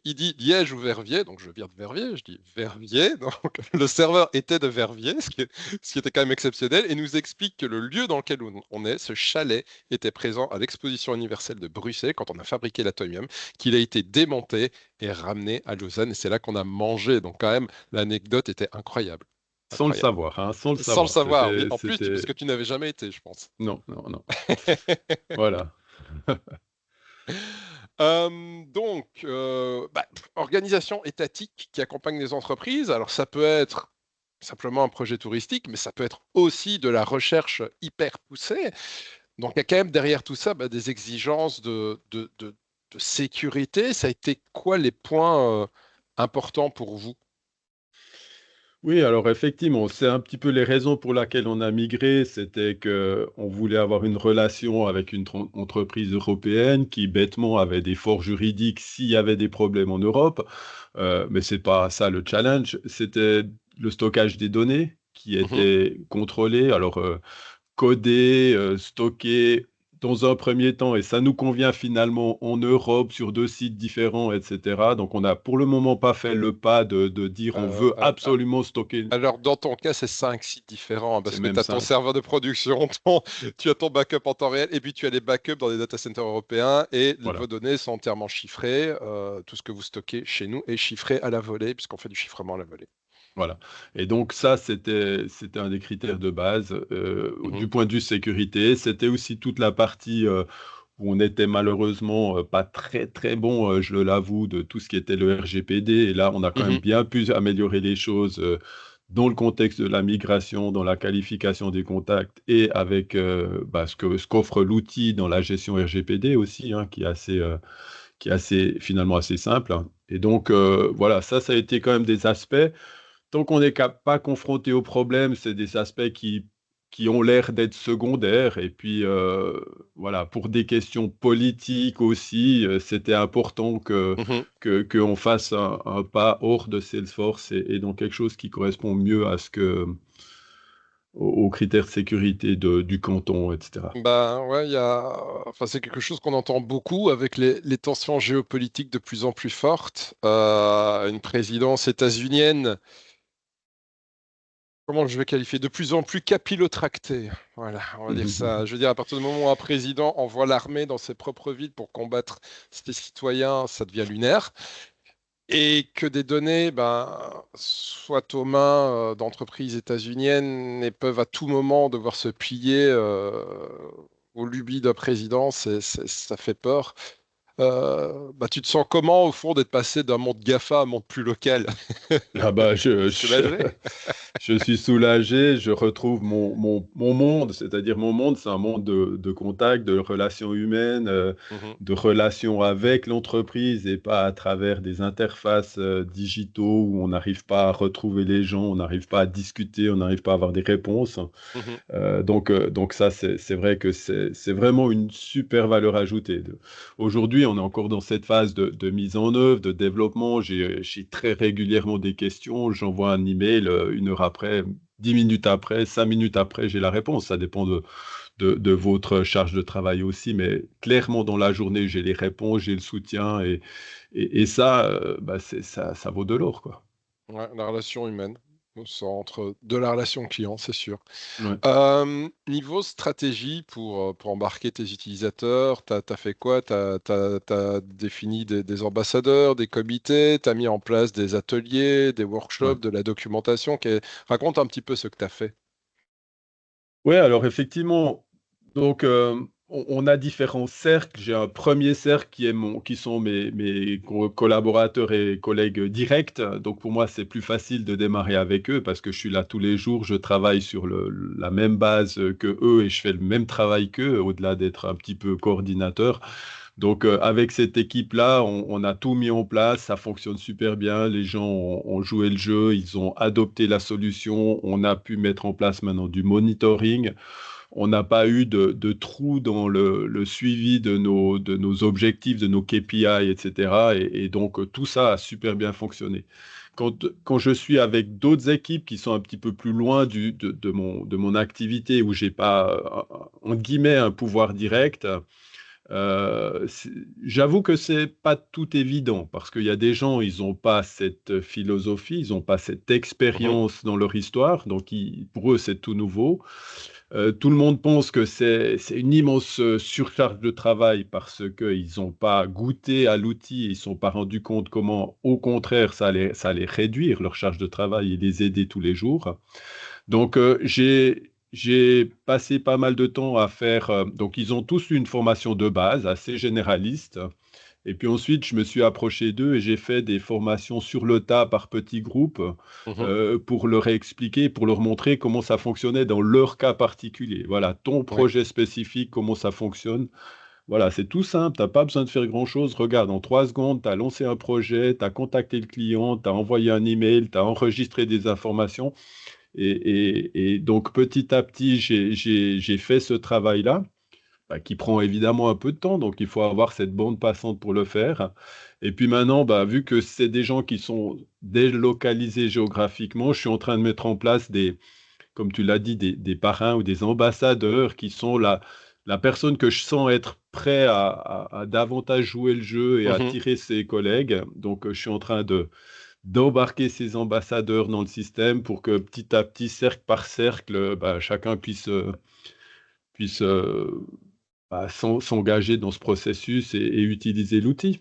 Il dit: «Liège ou Verviers?» Donc je viens de Verviers, je dis: «Verviers?» Donc le serveur était de Verviers, ce qui était quand même exceptionnel et nous explique que le lieu dans lequel on est, ce chalet, était présent à l'exposition universelle de Bruxelles quand on a fabriqué l'atomium, qu'il a été démonté et ramené à Lausanne et c'est là qu'on a mangé. Donc quand même, l'anecdote était incroyable, sans le incroyable. savoir, hein, sans le Sans le savoir. savoir, oui, en plus, parce C'était que tu n'avais jamais été, je pense. non, non, non. Voilà. Donc, bah, organisation étatique qui accompagne les entreprises. Alors ça peut être simplement un projet touristique, mais ça peut être aussi de la recherche hyper poussée. Donc il y a quand même derrière tout ça, bah, des exigences de sécurité. Ça a été quoi les points, importants pour vous? Oui, alors effectivement, c'est un petit peu les raisons pour laquelle on a migré, c'était que on voulait avoir une relation avec une entreprise européenne qui bêtement avait des forts juridiques s'il y avait des problèmes en Europe. Mais c'est pas ça le challenge, c'était le stockage des données qui Mmh. était contrôlé. Alors, codé, stocké dans un premier temps et ça nous convient finalement en Europe sur 2 sites différents et cetera. Donc on n'a pour le moment pas fait le pas de dire: «On veut absolument stocker». Alors, dans ton cas, c'est 5 sites différents, hein, C'est parce que même tu as ton 5. serveur de production, tu as ton backup en temps réel et puis tu as les backups dans les data centers européens et vos Voilà, données sont entièrement chiffrées. Tout ce que vous stockez chez nous est chiffré à la volée puisqu'on fait du chiffrement à la volée. voilà et donc ça, c'était un des critères de base, Mmh. du point de vue sécurité. C'était aussi toute la partie, où on était malheureusement, pas très, très bon, je l'avoue, de tout ce qui était le RGPD et là, on a quand même Mmh. bien pu améliorer les choses, dans le contexte de la migration, dans la qualification des contacts et avec ce qu'offre l'outil dans la gestion RGPD aussi, hein, qui est assez, finalement assez simple, hein. Et donc, voilà, ça a été quand même des aspects. Tant qu'on n'est pas confronté au problème, c'est des aspects qui ont l'air d'être secondaires. Et puis, voilà, pour des questions politiques aussi, c'était important Mhm. qu'on fasse un pas hors de Salesforce et dans quelque chose qui correspond mieux aux critères de sécurité du canton, etc. Bah ouais, enfin, c'est quelque chose qu'on entend beaucoup avec les tensions géopolitiques de plus en plus fortes. Une présidence états-unienne, comment je vais qualifier, de plus en plus capillotractée. Voilà, on va dire ça. Je veux dire, à partir du moment où un président envoie l'armée dans ses propres villes pour combattre ses citoyens, ça devient lunaire. Et que des données soient aux mains d'entreprises états-uniennes et peuvent à tout moment devoir se plier aux lubies d'un président, ça fait peur. Tu te sens comment, au fond, d'être passé d'un monde GAFA à un monde plus local? Ah bah, Soulagé. je suis soulagé, je retrouve mon monde, c'est-à-dire mon monde, c'est un monde de contact, de relations humaines, Mhm, de relations avec l'entreprise et pas à travers des interfaces digitaux où on n'arrive pas à retrouver les gens, on n'arrive pas à discuter, on n'arrive pas à avoir des réponses. mhm. Donc ça, c'est vrai que c'est vraiment une super valeur ajoutée. Aujourd'hui, on est encore dans cette phase de mise en œuvre, de développement. J'ai très régulièrement des questions. J'envoie un email 1 heure après, 10 minutes après, 5 minutes après, j'ai la réponse. Ça dépend de votre charge de travail aussi, mais clairement dans la journée, j'ai les réponses, j'ai le soutien et ça, ça vaut de l'or, quoi. Ouais, la relation humaine, au centre de la relation client, c'est sûr. Ouais. Niveau stratégie pour embarquer tes utilisateurs, t'as fait quoi? T'as défini des ambassadeurs, des comités, t'as mis en place des ateliers, des Ouais. workshops, de la documentation. Raconte un petit peu ce que t'as fait. Ouais, alors effectivement, donc on a différents cercles. J'ai un premier cercle qui sont mes collaborateurs et collègues directs. Donc pour moi, c'est plus facile de démarrer avec eux parce que je suis là tous les jours, je travaille sur la même base que eux et je fais le même travail qu'eux, au-delà d'être un petit peu coordinateur. Donc avec cette équipe-là, on a tout mis en place, ça fonctionne super bien. Les gens ont joué le jeu, ils ont adopté la solution. On a pu mettre en place maintenant du monitoring. On n'a pas eu de trous dans le suivi de nos objectifs, de nos KPI, etc. Et donc, tout ça a super bien fonctionné. Quand je suis avec d'autres équipes qui sont un petit peu plus loin de mon activité, où j'ai pas, entre guillemets, un pouvoir direct, j'avoue que c'est pas tout évident parce qu'il y a des gens, ils n'ont pas cette philosophie, ils n'ont pas cette Mhm, expérience dans leur histoire, donc pour eux c'est tout nouveau. Tout le monde pense que c'est une immense surcharge de travail parce qu'ils n'ont pas goûté à l'outil, ils ne sont pas rendus compte comment, au contraire, ça allait réduire leur charge de travail et les aider tous les jours. Donc, j'ai passé pas mal de temps à faire. Donc, ils ont tous eu une formation de base assez généraliste. Et puis ensuite, je me suis approché d'eux et j'ai fait des formations sur le tas par petits groupes mhm. pour leur expliquer, pour leur montrer comment ça fonctionnait dans leur cas particulier. Voilà, ton Oui, projet spécifique, comment ça fonctionne. Voilà, c'est tout simple, tu n'as pas besoin de faire grand-chose. Regarde, en 3 secondes, tu as lancé un projet, tu as contacté le client, tu as envoyé un email, tu as enregistré des informations. Et donc, petit à petit, j'ai fait ce travail-là, qui prend évidemment un peu de temps, donc il faut avoir cette bande passante pour le faire. Et puis maintenant, vu que c'est des gens qui sont délocalisés géographiquement, je suis en train de mettre en place comme tu l'as dit, des parrains ou des ambassadeurs qui sont la personne que je sens être prêt à davantage jouer le jeu et à mhm. tirer ses collègues. Donc, je suis en train d'embarquer ces ambassadeurs dans le système pour que petit à petit, cercle par cercle, chacun puisse s'engager dans ce processus et utiliser l'outil.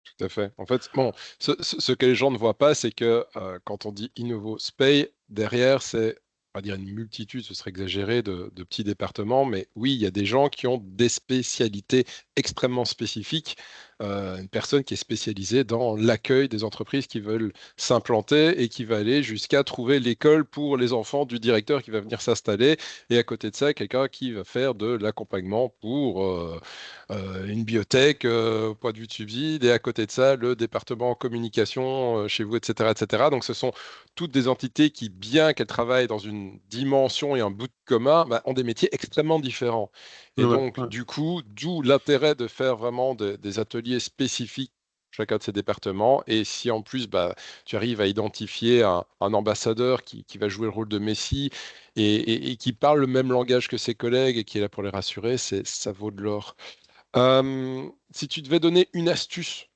Tout à fait. En fait, bon, ce que les gens ne voient pas, c'est que quand on dit Innovo Spay, derrière, c'est va dire une multitude, ce serait exagéré, de petits départements, mais oui, il y a des gens qui ont des spécialités extrêmement spécifiques. Une personne qui est spécialisée dans l'accueil des entreprises qui veulent s'implanter et qui va aller jusqu'à trouver l'école pour les enfants du directeur qui va venir s'installer. Et à côté de ça, quelqu'un qui va faire de l'accompagnement pour une biotech au point de vue de subside. Et à côté de ça, le département communication chez vous, etc., etc. Donc, ce sont toutes des entités qui, bien qu'elles travaillent dans une dimension et un bout de commun, bah, ont des métiers extrêmement différents. Et Ouais, donc, ouais. du coup, d'où l'intérêt de faire vraiment des ateliers spécifiques chacun de ces départements. Et si en plus, bah, tu arrives à identifier un ambassadeur qui va jouer le rôle de Messie et qui parle le même langage que ses collègues et qui est là pour les rassurer, ça vaut de l'or. Si tu devais donner une astuce,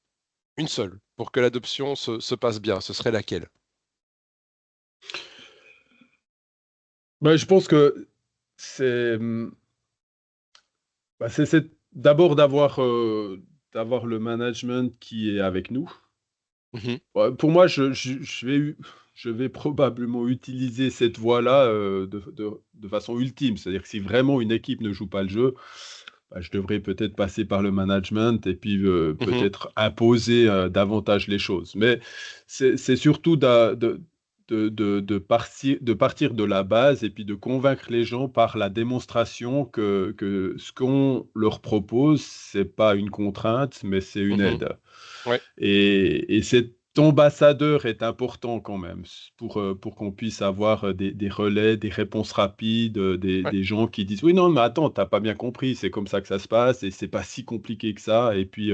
une seule, pour que l'adoption se passe bien, ce serait laquelle? Bah, je pense que c'est c'est d'abord d'avoir le management qui est avec nous. Mhm, Ouais, pour moi, je vais probablement utiliser cette voie-là, de façon ultime. C'est-à-dire que si vraiment une équipe ne joue pas le jeu, bah, je devrais peut-être passer par le management et puis, mhm, peut-être imposer, davantage les choses. Mais c'est surtout de partir de la base et puis de convaincre les gens par la démonstration que ce qu'on leur propose, c'est pas une contrainte, mais c'est une mhm. aide. Ouais, Et cet ambassadeur est important quand même pour qu'on puisse avoir, des relais, des réponses rapides, ouais. des gens qui disent: «Oui, non, mais attends, tu as pas bien compris, c'est comme ça que ça se passe et c'est pas si compliqué que ça» et puis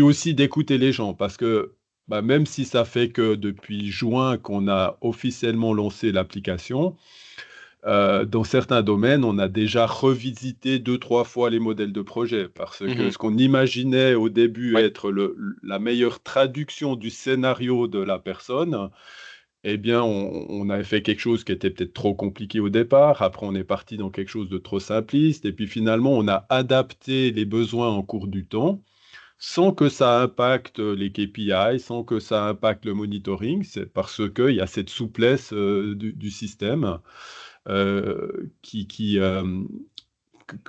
aussi d'écouter les gens parce que, bah, même si ça fait que depuis juin qu'on a officiellement lancé l'application, dans certains domaines, on a déjà revisité deux, trois fois les modèles de projet parce que Mhm. ce qu'on imaginait au début Ouais, être la meilleure traduction du scénario de la personne, eh bien, on avait fait quelque chose qui était peut-être trop compliqué au départ. Après, on est parti dans quelque chose de trop simpliste et puis finalement, on a adapté les besoins en cours du temps sans que ça impacte les KPI, sans que ça impacte le monitoring. C'est parce qu'il y a cette souplesse, du système qui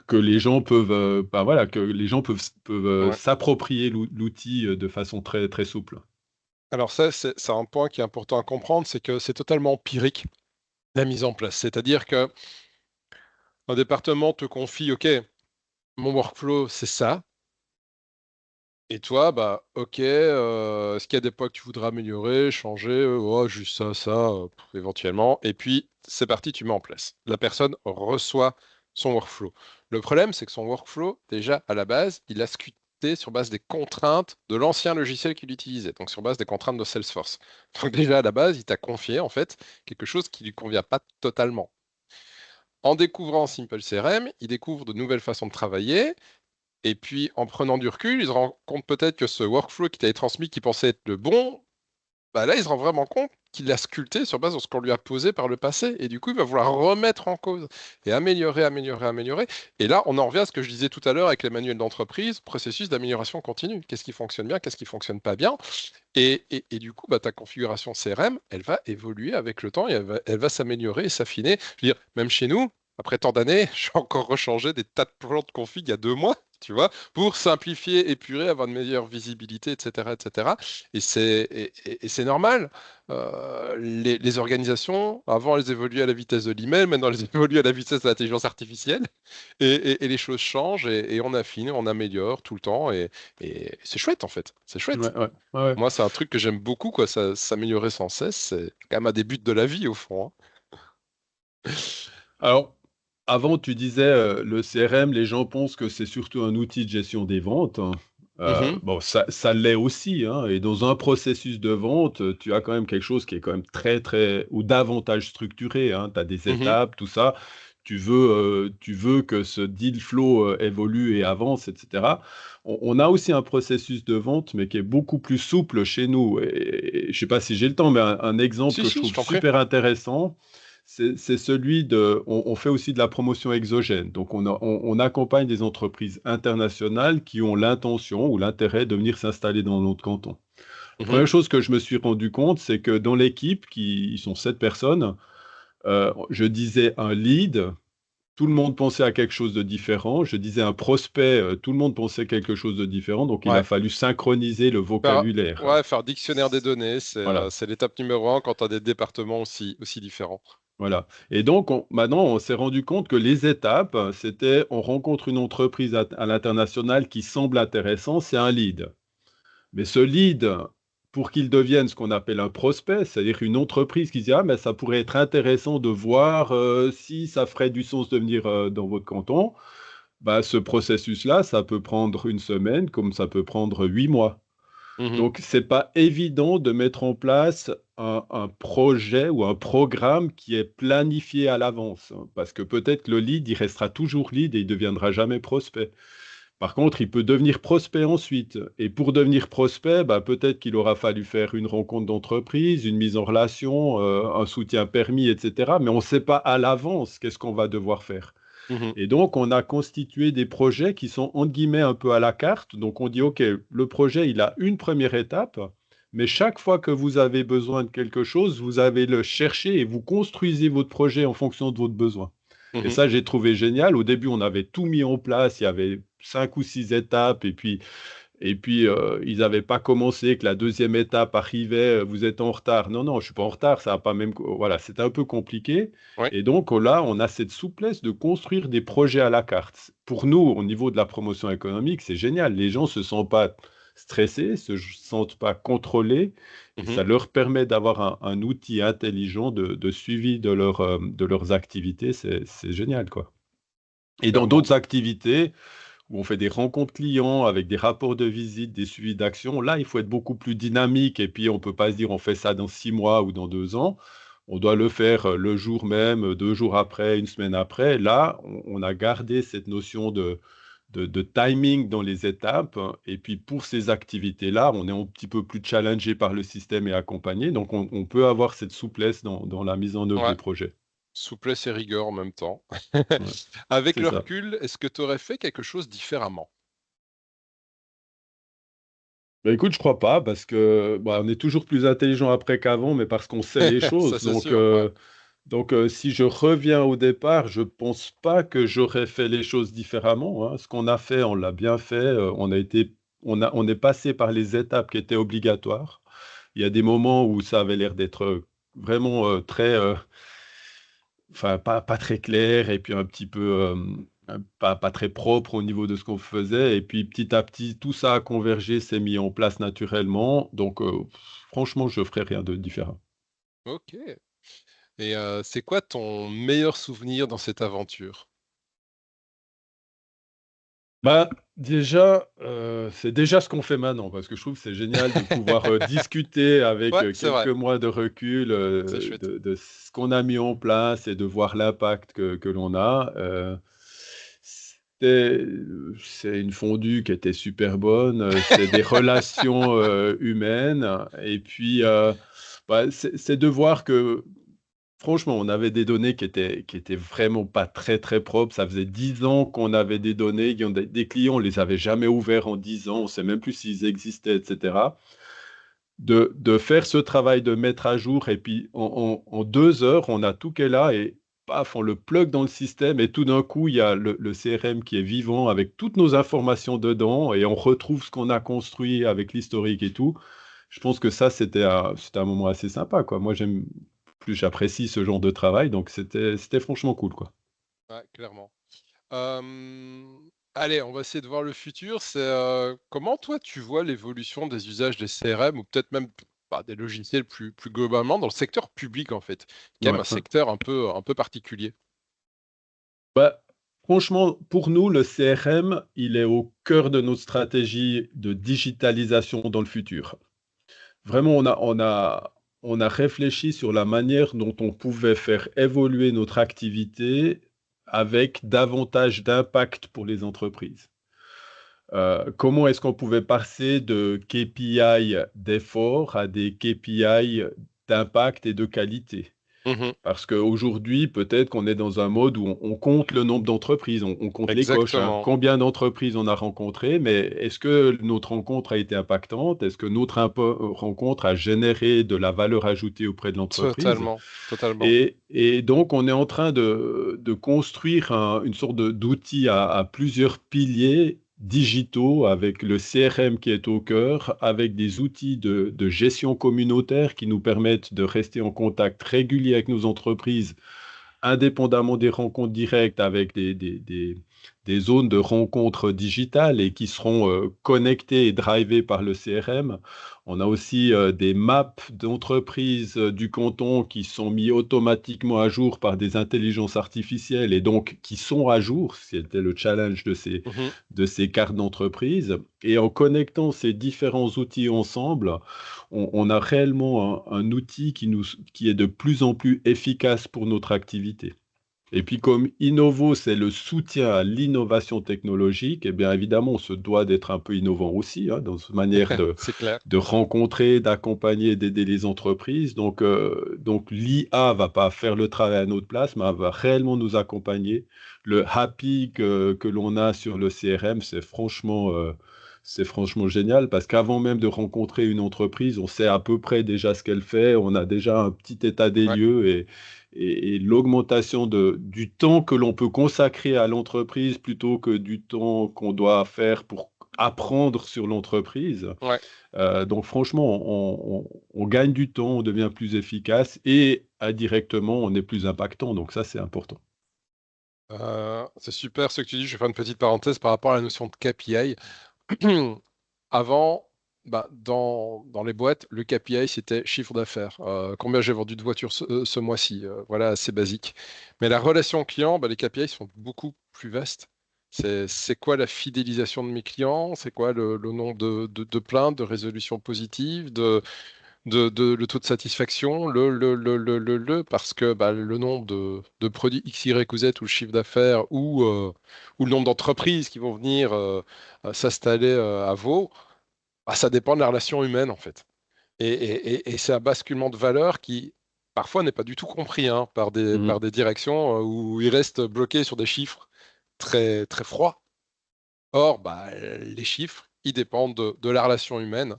que les gens peuvent, bah, voilà, que les gens peuvent, ouais. s'approprier l'outil, de façon très, très souple. Alors ça, c'est un point qui est important à comprendre, c'est que c'est totalement empirique, la mise en place. C'est-à-dire que un département te confie, OK, mon workflow, c'est ça. Et toi, bah, OK, est-ce qu'il y a des points que tu voudrais améliorer, changer? Oh, juste ça, éventuellement. Et puis, c'est parti, tu mets en place. La personne reçoit son workflow. Le problème, c'est que son workflow, déjà, à la base, il a scripté sur base des contraintes de l'ancien logiciel qu'il utilisait, donc sur base des contraintes de Salesforce. Donc déjà, à la base, il t'a confié, en fait, quelque chose qui lui convient pas totalement. En découvrant Simple CRM, il découvre de nouvelles façons de travailler, et puis, en prenant du recul, il se rend compte peut-être que ce workflow qui t'avait transmis, qui pensait être le bon, bah là, il se rend vraiment compte qu'il l'a sculpté sur base de ce qu'on lui a posé par le passé. Et du coup, il va vouloir remettre en cause et améliorer, améliorer, améliorer. Et là, on en revient à ce que je disais tout à l'heure avec les manuels d'entreprise, processus d'amélioration continue. Qu'est-ce qui fonctionne bien, qu'est-ce qui fonctionne pas bien? Et du coup, bah, ta configuration CRM, elle va évoluer avec le temps et elle va s'améliorer et s'affiner. Je veux dire, même chez nous, après tant d'années, j'ai encore rechangé des tas de plans de config il y a 2 mois, tu vois, pour simplifier, épurer, avoir une meilleure visibilité, etc., etc. Et c'est normal. Les organisations, avant, elles évoluaient à la vitesse de l'email, maintenant, elles évoluent à la vitesse de l'intelligence artificielle. Et les choses changent et on affine, on améliore tout le temps. Et c'est chouette, en fait. C'est chouette. Ouais, ouais, ouais, ouais. Moi, c'est un truc que j'aime beaucoup, quoi. Ça s'améliorer sans cesse. C'est quand même un des buts de la vie, au fond, hein. Alors, avant, tu disais, le CRM, les gens pensent que c'est surtout un outil de gestion des ventes, hein. Mhm, Bon, ça l'est aussi, hein, et dans un processus de vente, tu as quand même quelque chose qui est quand même très, très ou davantage structuré, hein. Tu as des mhm. étapes, tout ça. Tu veux que ce deal flow, évolue et avance et cetera. On a aussi un processus de vente, mais qui est beaucoup plus souple chez nous et je sais pas si j'ai le temps, mais un exemple Si, que je si, je trouve t'en prie. super intéressant, c'est celui de on fait aussi de la promotion exogène. Donc on accompagne des entreprises internationales qui ont l'intention ou l'intérêt de venir s'installer dans notre canton. Mhm. Première chose que je me suis rendu compte, c'est que dans l'équipe, ils sont 7 personnes, je disais un lead, tout le monde pensait à quelque chose de différent. Je disais un prospect, tout le monde pensait quelque chose de différent. Donc, il a Ouais. fallu synchroniser le Faire, vocabulaire. ouais, faire dictionnaire des données, Voilà. c'est l'étape numéro un quand tu as des départements aussi différents. Voilà. Et donc, maintenant, on s'est rendu compte que les étapes, c'était on rencontre une entreprise à l'international qui semble intéressante, c'est un lead. Mais ce lead, pour qu'il devienne ce qu'on appelle un prospect, c'est-à-dire une entreprise qui dit, ah, mais ça pourrait être intéressant de voir si ça ferait du sens de venir dans votre canton, bah, ce processus-là, ça peut prendre une semaine comme ça peut prendre 8 mois. Mhm. Donc, c'est pas évident de mettre en place un projet ou un programme qui est planifié à l'avance, hein, parce que peut-être le lead, il restera toujours lead et il deviendra jamais prospect. Par contre, il peut devenir prospect ensuite. Et pour devenir prospect, bah, peut-être qu'il aura fallu faire une rencontre d'entreprise, une mise en relation, un soutien permis, etc. Mais on ne sait pas à l'avance qu'est-ce qu'on va devoir faire. Mhm. Et donc, on a constitué des projets qui sont, entre guillemets, un peu à la carte. Donc, on dit, OK, le projet, il a une première étape, mais chaque fois que vous avez besoin de quelque chose, vous avez le chercher et vous construisez votre projet en fonction de votre besoin. Et Mhm. ça, j'ai trouvé génial. Au début, on avait tout mis en place. Il y avait 5 ou 6 étapes. Et puis, ils n'avaient pas commencé, que la deuxième étape arrivait, vous êtes en retard. Non, non, je ne suis pas en retard, ça n'a pas même. Voilà, c'était un peu compliqué. Ouais. Et donc là, on a cette souplesse de construire des projets à la carte. Pour nous, au niveau de la promotion économique, c'est génial. Les gens ne se sentent pas stressés, ne se sentent pas contrôlés. Et Mhm. ça leur permet d'avoir un outil intelligent de suivi de leurs activités. C'est génial, quoi. Et dans Clairement. d'autres activités, où on fait des rencontres clients avec des rapports de visite, des suivis d'action. Là, il faut être beaucoup plus dynamique et puis on ne peut pas se dire on fait ça dans 6 mois ou dans 2 ans. On doit le faire le jour même, 2 jours après, une semaine après. Là, on a gardé cette notion de timing dans les étapes. Et puis pour ces activités-là, on est un petit peu plus challengé par le système et accompagné. Donc on peut avoir cette souplesse dans la mise en œuvre Ouais. des projets. Souplesse et rigueur en même temps. Ouais, Avec c'est le ça. recul, est-ce que tu aurais fait quelque chose différemment? Bah, écoute, je crois pas, parce que bah, on est toujours plus intelligent après qu'avant, mais parce qu'on sait les Ça, choses. c'est Donc, sûr. Ouais. si je reviens au départ, je pense pas que j'aurais fait les choses différemment, hein. Ce qu'on a fait, on l'a bien fait. On est passé par les étapes qui étaient obligatoires. Il y a des moments où ça avait l'air d'être vraiment très, enfin, pas très clair et puis un petit peu pas très propre au niveau de ce qu'on faisait. Et puis petit à petit, tout ça a convergé, s'est mis en place naturellement. Donc, franchement, je ferai rien de différent. Ok. Et c'est quoi ton meilleur souvenir dans cette aventure? Bah, déjà, c'est déjà ce qu'on fait maintenant, parce que je trouve que c'est génial de pouvoir discuter avec Ouais, c'est quelques vrai. mois de recul C'est chouette. de ce qu'on a mis en place et de voir l'impact que l'on a. C'est une fondue qui était super bonne, c'est des relations humaines, et puis bah, c'est de voir que franchement, on avait des données qui étaient vraiment pas très, très propres. Ça faisait 10 ans qu'on avait des données. Il y en a des clients, on les avait jamais ouverts en 10 ans. On sait même plus s'ils existaient, etc. De faire ce travail de mettre à jour et puis en 2 heures, on a tout qui est là et paf, on le plug dans le système et tout d'un coup, il y a le CRM qui est vivant avec toutes nos informations dedans et on retrouve ce qu'on a construit avec l'historique et tout. Je pense que ça, c'était un moment assez sympa, quoi. Moi, j'apprécie ce genre de travail, donc c'était franchement cool, quoi. Ouais, clairement. Allez, on va essayer de voir le futur. C'est, comment toi tu vois l'évolution des usages des CRM ou peut-être même bah, des logiciels plus globalement dans le secteur public en fait, qui est quand même Ouais, un ouais. secteur un peu particulier. Bah, franchement, pour nous, le CRM, il est au cœur de notre stratégie de digitalisation dans le futur. Vraiment, on a réfléchi sur la manière dont on pouvait faire évoluer notre activité avec davantage d'impact pour les entreprises. Comment est-ce qu'on pouvait passer de KPI d'effort à des KPI d'impact et de qualité? Mmh. Parce qu'aujourd'hui, peut-être qu'on est dans un mode où on compte le nombre d'entreprises, on compte les coches, hein. Exactement, Combien d'entreprises on a rencontrées, mais est-ce que notre rencontre a été impactante? Est-ce que notre rencontre a généré de la valeur ajoutée auprès de l'entreprise? totalement, totalement. Et donc, on est en train de construire une sorte d'outil à plusieurs piliers digitaux avec le CRM qui est au cœur, avec des outils de gestion communautaire qui nous permettent de rester en contact régulier avec nos entreprises, indépendamment des rencontres directes avec des zones de rencontres digitales et qui seront connectées et drivées par le CRM. On a aussi des maps d'entreprises du canton qui sont mis automatiquement à jour par des intelligences artificielles et donc qui sont à jour. C'était le challenge Mmh. de ces cartes d'entreprise. Et en connectant ces différents outils ensemble, on a réellement un outil qui est de plus en plus efficace pour notre activité. Et puis comme Innovo, c'est le soutien à l'innovation technologique, eh bien évidemment, on se doit d'être un peu innovant aussi, hein, dans notre manière C'est clair. de rencontrer, d'accompagner, d'aider les entreprises. Donc l'IA va pas faire le travail à notre place, mais elle va réellement nous accompagner. Le happy que l'on a sur le CRM, c'est franchement génial parce qu'avant même de rencontrer une entreprise, on sait à peu près déjà ce qu'elle fait, on a déjà un petit état des Ouais. lieux et l'augmentation du temps que l'on peut consacrer à l'entreprise plutôt que du temps qu'on doit faire pour apprendre sur l'entreprise. Ouais. Donc franchement, on gagne du temps, on devient plus efficace et indirectement, on est plus impactant. Donc ça, c'est important. C'est super ce que tu dis. Je vais faire une petite parenthèse par rapport à la notion de KPI. Avant, bah, dans les boîtes, le KPI, c'était chiffre d'affaires. Combien j'ai vendu de voitures ce mois-ci? Voilà, assez basique. Mais la relation client, bah, les KPI sont beaucoup plus vastes. C'est quoi la fidélisation de mes clients? C'est quoi le nombre de plaintes, de résolutions positives, le taux de satisfaction, parce que bah, le nombre de produits X, Y ou Z ou le chiffre d'affaires ou le nombre d'entreprises qui vont venir s'installer à Vaud, bah, ça dépend de la relation humaine en fait. Et c'est un basculement de valeur qui parfois n'est pas du tout compris hein, par Mhm. des directions où ils restent bloqués sur des chiffres très, très froids. Or, bah, les chiffres, ils dépendent de la relation humaine.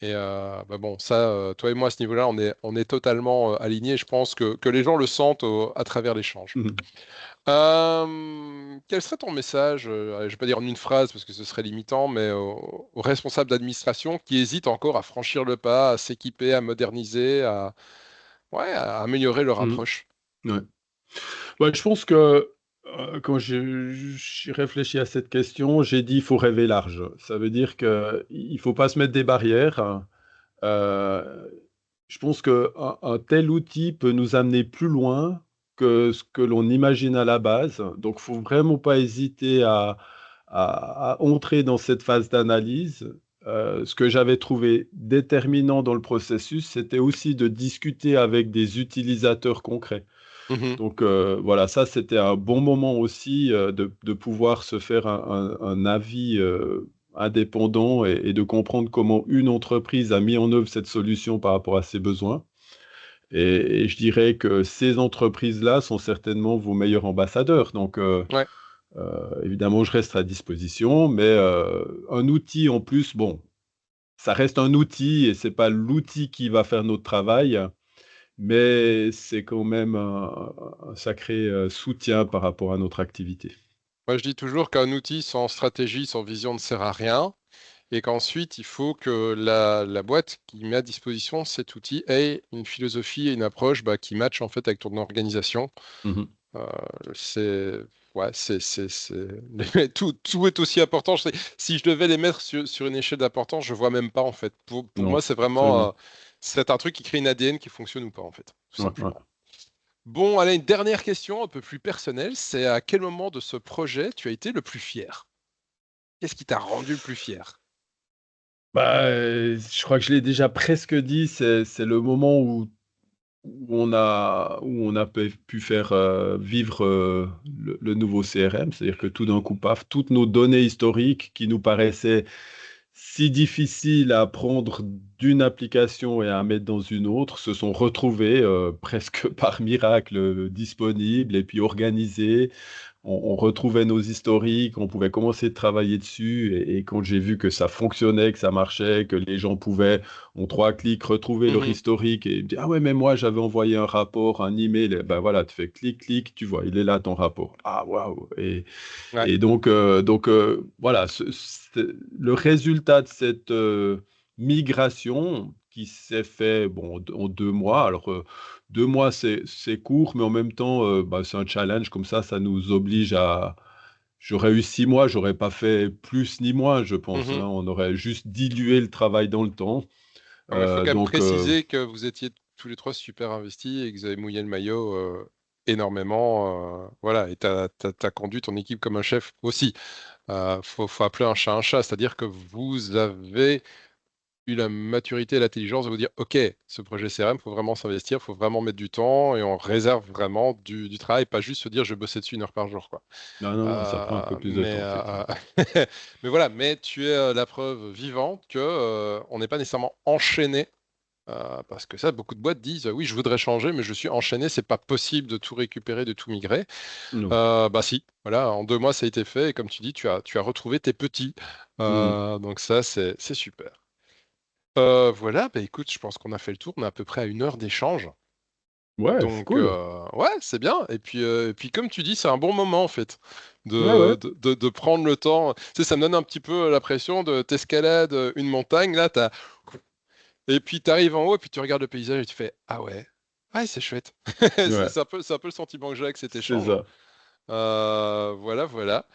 Et bah bon, ça, toi et moi, à ce niveau-là, on est totalement alignés. Je pense que les gens le sentent à travers l'échange. Mhm. Quel serait ton message, je ne vais pas dire en une phrase parce que ce serait limitant, mais aux responsables d'administration qui hésitent encore à franchir le pas, à s'équiper, à moderniser, ouais, à améliorer leur Mhm. approche? Ouais. Ouais, je pense que quand j'ai réfléchi à cette question, j'ai dit il faut rêver large. Ça veut dire qu'il ne faut pas se mettre des barrières, hein. Euh, je pense qu'un tel outil peut nous amener plus loin que ce que l'on imagine à la base. Donc, il faut vraiment pas hésiter à entrer dans cette phase d'analyse. Ce que j'avais trouvé déterminant dans le processus, c'était aussi de discuter avec des utilisateurs concrets. Mhm. Donc voilà, ça c'était un bon moment aussi de pouvoir se faire un avis indépendant et de comprendre comment une entreprise a mis en œuvre cette solution par rapport à ses besoins. Et je dirais que ces entreprises-là sont certainement vos meilleurs ambassadeurs. Donc Ouais. évidemment, je reste à disposition, mais un outil en plus, bon, ça reste un outil et c'est pas l'outil qui va faire notre travail. Mais c'est quand même un sacré soutien par rapport à notre activité. Moi, je dis toujours qu'un outil sans stratégie, sans vision ne sert à rien. Et qu'ensuite, il faut que la boîte qui met à disposition cet outil ait une philosophie et une approche bah, qui match en fait avec ton organisation. Mhm. Euh, c'est ouais, tout est aussi important. Si je devais les mettre sur une échelle d'importance, je vois même pas en fait. Pour moi, Non, c'est vraiment absolument. c'est un truc qui crée une ADN qui fonctionne ou pas en fait, tout Ouais, ouais. simplement. Bon, allez, une dernière question un peu plus personnelle, c'est à quel moment de ce projet tu as été le plus fier? Qu'est-ce qui t'a rendu le plus fier? Bah, je crois que je l'ai déjà presque dit, c'est le moment où on a pu faire vivre le nouveau CRM. C'est-à-dire que tout d'un coup, paf, toutes nos données historiques qui nous paraissaient si difficiles à prendre d'une application et à mettre dans une autre se sont retrouvés presque par miracle disponibles et puis organisés. On retrouvait nos historiques, on pouvait commencer de travailler dessus. Et quand j'ai vu que ça fonctionnait, que ça marchait, que les gens pouvaient, en 3 clics, retrouver leur Mhm. historique et dire, ah ouais, mais moi, j'avais envoyé un rapport, un email. Et ben voilà, tu fais clic, clic, tu vois, il est là ton rapport. Ah waouh! Ouais. Et donc, voilà, le résultat de cette migration qui s'est fait bon, en 2 mois. Alors, 2 mois, c'est court, mais en même temps, bah, c'est un challenge comme ça nous oblige à. J'aurais eu 6 mois, j'aurais pas fait plus ni moins, je pense, hein. Mhm. On aurait juste dilué le travail dans le temps. Non, mais il faut quand même Donc, préciser que vous étiez tous les trois super investis et que vous avez mouillé le maillot énormément. Voilà, et t'as conduit ton équipe comme un chef aussi. Faut appeler un chat un chat, c'est-à-dire que vous avez eu la maturité et l'intelligence de vous dire, OK, ce projet CRM, il faut vraiment s'investir, il faut vraiment mettre du temps et on réserve vraiment du travail, pas juste se dire, je vais bosser dessus 1 heure par jour, quoi. non, non, non, ça prend un peu plus de Mais, temps, effectivement. mais voilà, mais tu es la preuve vivante que on n'est pas nécessairement enchaîné. Parce que ça, beaucoup de boîtes disent oui, je voudrais changer, mais je suis enchaîné, c'est pas possible de tout récupérer, de tout migrer. Non. Bah si, voilà, en 2 mois ça a été fait, et comme tu dis, tu as retrouvé tes petits. Hmm. Donc ça, c'est super. Voilà, bah écoute, je pense qu'on a fait le tour, on est à peu près à 1 heure d'échange. Ouais, c'est Donc cool. ouais, c'est bien. Et puis comme tu dis, c'est un bon moment en fait Ouais, ouais. de prendre le temps. Tu sais, ça me donne un petit peu la pression de t'escalade une montagne, là, et puis tu arrives en haut, et puis tu regardes le paysage et tu fais ah ouais, ouais, c'est chouette. C'est Ouais, c'est un peu le sentiment que j'ai avec cet c'est échange. ça. Voilà, voilà.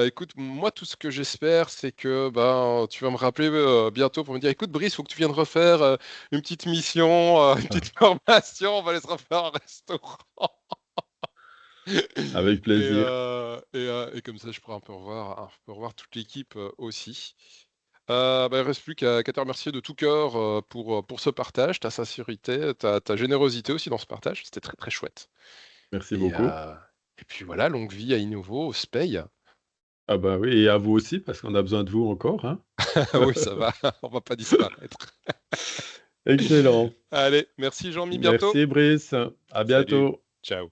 Écoute, moi, tout ce que j'espère, c'est que ben, tu vas me rappeler bientôt pour me dire, écoute, Brice, faut que tu viennes refaire une petite mission, une petite formation, on va aller se refaire un restaurant. Avec Et, plaisir. et comme ça, je pourrai un peu revoir toute l'équipe aussi. Bah, il ne reste plus qu'à te remercier de tout cœur pour ce partage, ta sincérité, ta générosité aussi dans ce partage. C'était très, très chouette. Merci Et, beaucoup. euh, et puis voilà, longue vie à Innovo, se paye. Ah bah oui, et à vous aussi, parce qu'on a besoin de vous encore, hein. Oui, ça va, on va pas disparaître. Excellent. Allez, merci Jean-Mi, bientôt. Merci Brice. À Salut, bientôt. ciao.